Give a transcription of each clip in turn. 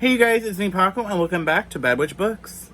Hey you guys, it's me Paco, and welcome back to Bad Witch Books.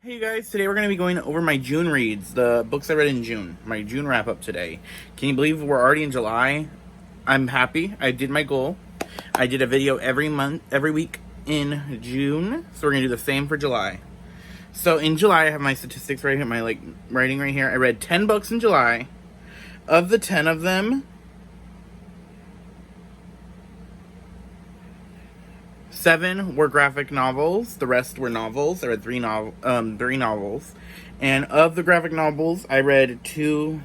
Hey you guys, today we're going to be going over my June reads, the books I read in June, my June wrap up today. Can you believe we're already in July? I'm happy, I did my goal. I did a video every week in June, so we're going to do the same for July. So in July, I have my statistics right here, my writing right here. I read 10 books in July. Of the 10 of them, 7 were graphic novels. The rest were novels. I read 3 novels. And of the graphic novels, I read two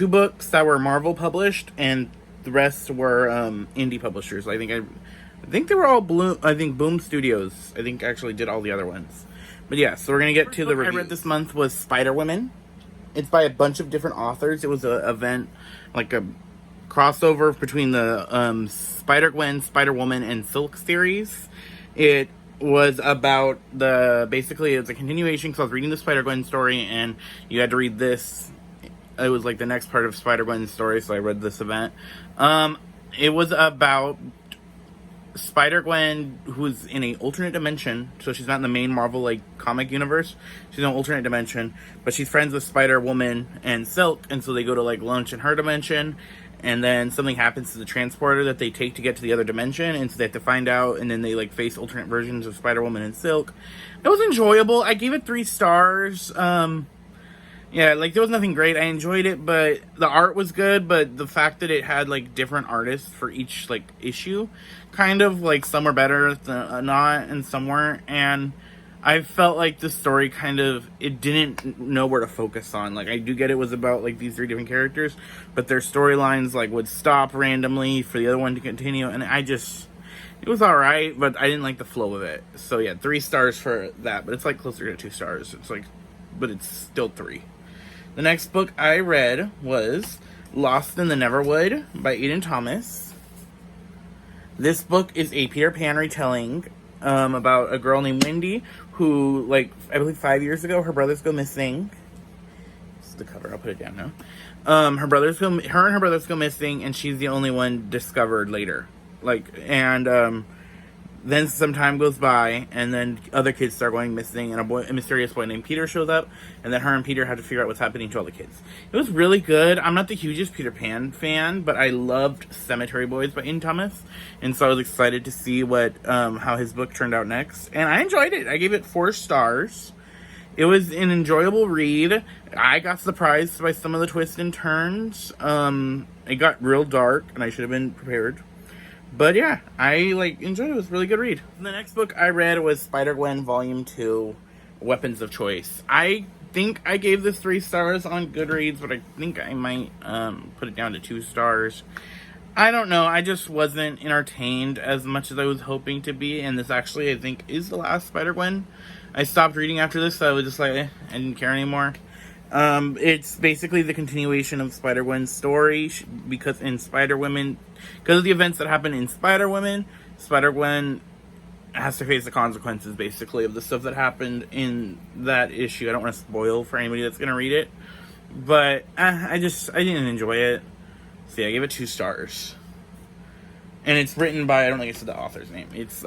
books that were Marvel published, and the rest were indie publishers. I think they were all Boom Studios. I think actually did all the other ones. But yeah, so we're gonna get to the reviews. I read this month was Spider-Women. It's by a bunch of different authors. It was an event, like a crossover between the Spider-Gwen, Spider-Woman, and Silk series. It was about basically it's a continuation, because I was reading the Spider-Gwen story, and you had to read this. It was like the next part of Spider-Gwen's story, so I read this event. It was about Spider-Gwen, who's in an alternate dimension, so she's not in the main Marvel comic universe. She's in an alternate dimension, but she's friends with Spider-Woman and Silk, and so they go to lunch in her dimension, and then something happens to the transporter that they take to get to the other dimension, and so they have to find out, and then they face alternate versions of Spider-Woman and Silk. It was enjoyable. I gave it 3 stars. Yeah, there was nothing great. I enjoyed it, but the art was good, but the fact that it had, different artists for each, issue, kind of, some were better than not, and some weren't, and I felt like the story it didn't know where to focus on. I do get it was about, these 3 different characters, but their storylines, would stop randomly for the other one to continue, and it was alright, but I didn't like the flow of it. So, yeah, 3 stars for that, but it's, closer to 2 stars. It's, but it's still 3. The next book I read was Lost in the Neverwood by Eden Thomas. This book is a Peter Pan retelling about a girl named Wendy who, I believe 5 years ago, her brothers go missing. This is the cover. I'll put it down now. Her and her brothers go missing, and she's the only one discovered later. Then some time goes by, and then other kids start going missing, and a mysterious boy named Peter shows up, and then her and Peter have to figure out what's happening to all the kids. It was really good. I'm not the hugest Peter Pan fan, but I loved Cemetery Boys by Ian Thomas, and so I was excited to see how his book turned out next, and I enjoyed it. I gave it 4 stars. It was an enjoyable read. I got surprised by some of the twists and turns. It got real dark, and I should have been prepared. But yeah, I enjoyed it. It was a really good read. The next book I read was Spider-Gwen Volume 2, Weapons of Choice. I think I gave this 3 stars on Goodreads, but I think I might put it down to 2 stars. I don't know. I just wasn't entertained as much as I was hoping to be, and this actually, I think, is the last Spider-Gwen. I stopped reading after this, so I was just I didn't care anymore. It's basically the continuation of Spider-Gwen's story, because in Spider-Women, because of the events that happen in Spider-Women, Spider-Gwen has to face the consequences, basically, of the stuff that happened in that issue. I don't want to spoil for anybody that's going to read it, but I didn't enjoy it. So yeah, I gave it 2 stars. And it's written by, I don't think I said the author's name, it's,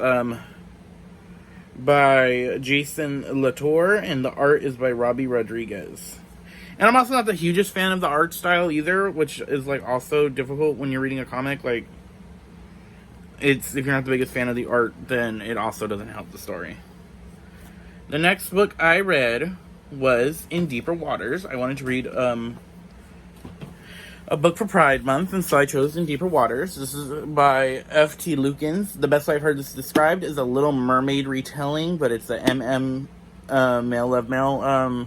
by Jason Latour, and the art is by Robbie Rodriguez. And I'm also not the hugest fan of the art style either, which is also difficult when you're reading a comic. If you're not the biggest fan of the art, then it also doesn't help the story. The next book I read was In Deeper Waters. I wanted to read a book for Pride Month, and so I chose In Deeper Waters. This is by F.T. Lukens. The best way I've heard this described is a Little Mermaid retelling, but it's a male love male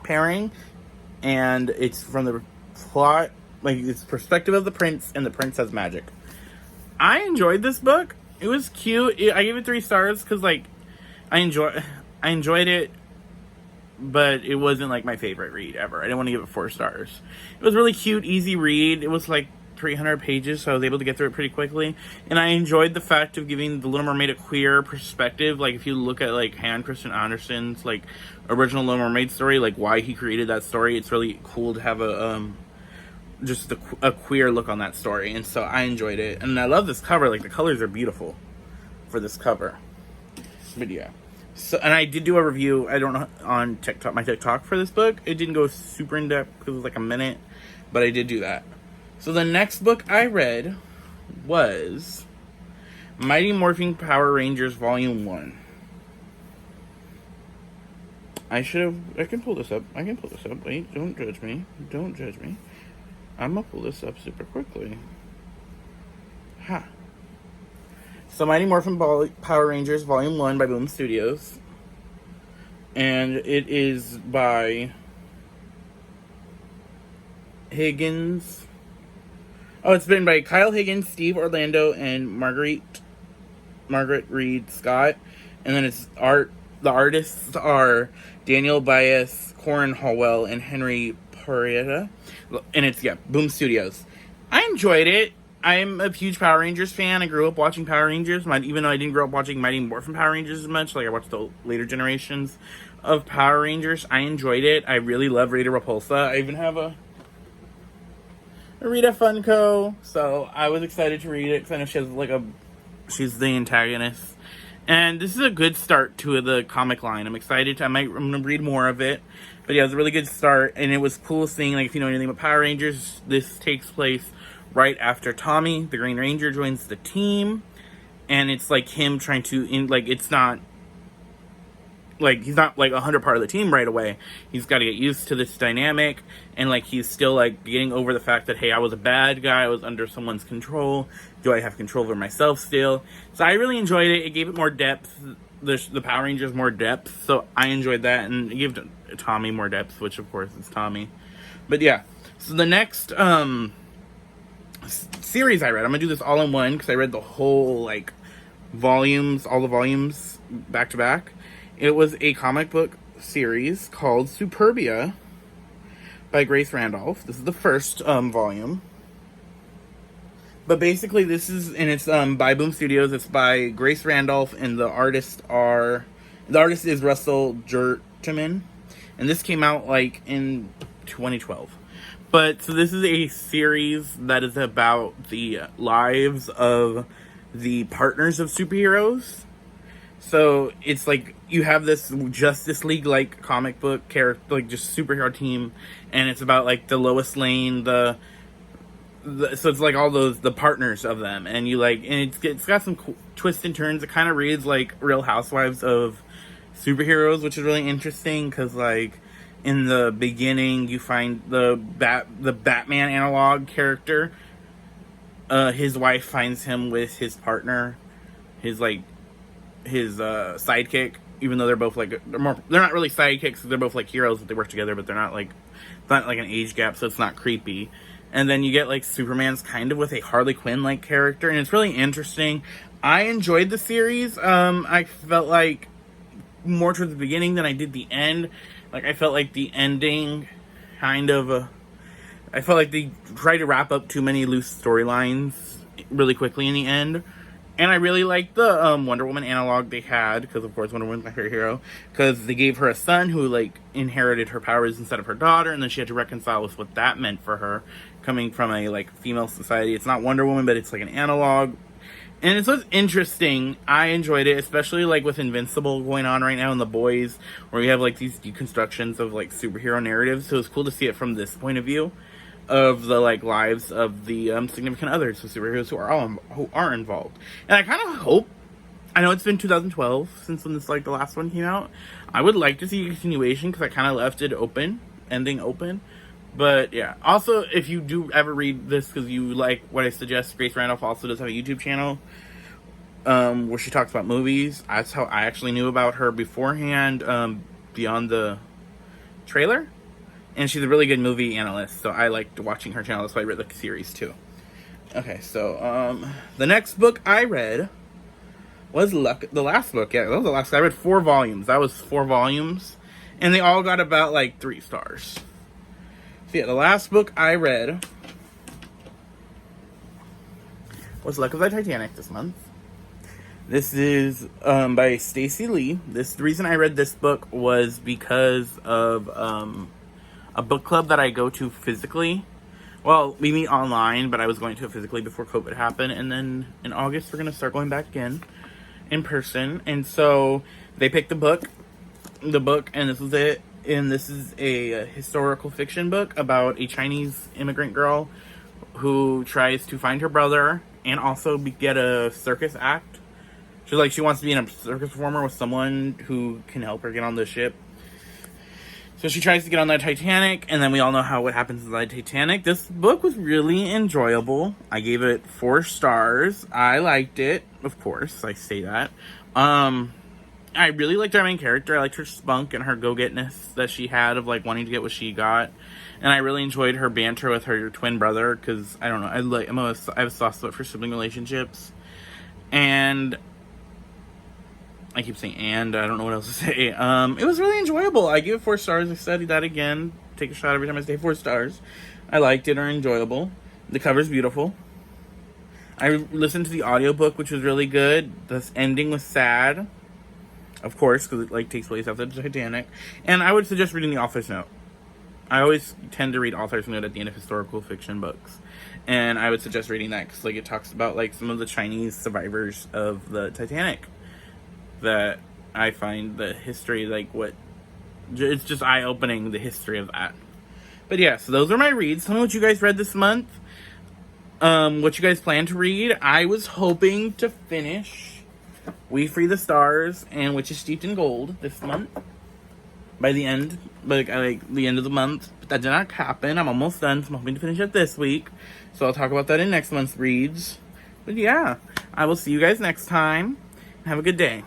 pairing, and it's from the plot, it's perspective of the prince, and the prince has magic. I enjoyed this book. It was cute. I gave it 3 stars because I enjoyed it, but it wasn't my favorite read ever. I didn't want to give it 4 stars. It was really cute, easy read. It was 300 pages, so I was able to get through it pretty quickly. And I enjoyed the fact of giving The Little Mermaid a queer perspective. If you look at Hans Christian Andersen's original Little Mermaid story, why he created that story, it's really cool to have a just a queer look on that story, and so I enjoyed it. And I love this cover. Like, the colors are beautiful for this cover. But yeah. So, and I did do a review, I don't know, on TikTok, my TikTok for this book. It didn't go super in depth because it was like a minute, but I did do that. So the next book I read was Mighty Morphin Power Rangers Volume 1. I can pull this up. Wait, don't judge me. I'm gonna pull this up super quickly. Ha. So Mighty Morphin Power Rangers Volume 1 by Boom Studios. And it is by Higgins. Oh, it's been by Kyle Higgins, Steve Orlando, and Margaret Reed Scott. And then it's the artists are Daniel Bias, Corin Hallwell, and Henry Parietta. And it's, Boom Studios. I enjoyed it. I'm a huge Power Rangers fan. I grew up watching Power Rangers. Even though I didn't grow up watching Mighty Morphin Power Rangers as much, like I watched the later generations of Power Rangers, I enjoyed it. I really love Rita Repulsa. I even have a Rita Funko, so I was excited to read it because I know she has she's the antagonist. And this is a good start to the comic line. I'm excited. I'm going to read more of it. But yeah, it was a really good start, and it was cool seeing, like, if you know anything about Power Rangers, this takes place right after Tommy, the Green Ranger, joins the team, and it's like him trying to, it's not, like, he's not, like, 100% part of the team right away. He's got to get used to this dynamic, and, like, he's still, like, getting over the fact that, hey, I was a bad guy, I was under someone's control, do I have control over myself still? So I really enjoyed it. It gave it more depth, the Power Rangers more depth, so I enjoyed that, and it gave Tommy more depth, which, of course, is Tommy. But, yeah, so the next, series I read, I'm gonna do this all in one because I read the whole, like, all the volumes back to back. It was a comic book series called Superbia by Grace Randolph. This is the first volume, but basically this is, and it's by Boom Studios. It's by Grace Randolph, and the artist is Russell Jertman, and this came out like in 2012. But, so this is a series that is about the lives of the partners of superheroes. So, it's like, you have this Justice League-like comic book character, like, just superhero team, and it's about, like, the Lois Lane, so it's like all the partners of them, and you, like, and it's got some cool twists and turns. It kind of reads like Real Housewives of superheroes, which is really interesting, because, like, in the beginning, you find the Batman analog character. His wife finds him with his partner, his sidekick. Even though they're both like they're not really sidekicks. They're both like heroes, but they work together. But they're not like an age gap, so it's not creepy. And then you get like Superman's kind of with a Harley Quinn like character, and it's really interesting. I enjoyed the series. I felt like more towards the beginning than I did the end. Like, I felt like the ending I felt like they tried to wrap up too many loose storylines really quickly in the end. And I really liked the Wonder Woman analog they had, because, of course, Wonder Woman's my favorite hero, because they gave her a son who, like, inherited her powers instead of her daughter, and then she had to reconcile with what that meant for her, coming from a, like, female society. It's not Wonder Woman, but it's, like, an analog. And it's what's interesting. I enjoyed it, especially, like, with Invincible going on right now in The Boys, where we have, like, these deconstructions of, like, superhero narratives. So it's cool to see it from this point of view of the, like, lives of the significant others of superheroes who are involved. And I kind of hope, I know it's been 2012 since when this, like, the last one came out. I would like to see a continuation, because I kind of left it ending open. But, yeah. Also, if you do ever read this because you like what I suggest, Grace Randolph also does have a YouTube channel where she talks about movies. That's how I actually knew about her beforehand, beyond the trailer. And she's a really good movie analyst, so I liked watching her channel. That's why I read the series, too. Okay, so, the next book I read was the last book. Yeah, that was the last. I read 4 volumes. That was 4 volumes. And they all got about, like, 3 stars. So, yeah, the last book I read was Luck of the Titanic this month. This is by Stacey Lee. The reason I read this book was because of a book club that I go to physically Well, we meet online, but I was going to it physically before COVID happened. And then in August, we're going to start going back again in person. And so they picked the book, and this was it. And this is a historical fiction book about a Chinese immigrant girl who tries to find her brother and also get a circus act. She wants to be a circus performer with someone who can help her get on the ship. So she tries to get on the Titanic, and then we all know what happens in the Titanic. This book was really enjoyable. I gave it 4 stars. I liked it, of course. I say that. I really liked our main character. I liked her spunk and her go-getness that she had of like wanting to get what she got. And I really enjoyed her banter with her twin brother because I don't know. I have a soft spot for sibling relationships, and I keep saying and I don't know what else to say. It was really enjoyable. I give it 4 stars. I studied that again. Take a shot every time I say 4 stars. I liked it. Or enjoyable. The cover's beautiful. I listened to the audiobook, which was really good. The ending was sad, of course, because it takes place after the Titanic. And I would suggest reading the author's note. I always tend to read author's note at the end of historical fiction books, and I would suggest reading that because it talks about some of the Chinese survivors of the Titanic. That I find the history it's just eye-opening, the history of that. But yeah, so those are my reads. Tell me what you guys read this month. What you guys plan to read. I was hoping to finish We Free the Stars and Witches Steeped in Gold this month. By the end, the end of the month. But that did not happen. I'm almost done, so I'm hoping to finish it this week. So I'll talk about that in next month's reads. But yeah, I will see you guys next time. Have a good day.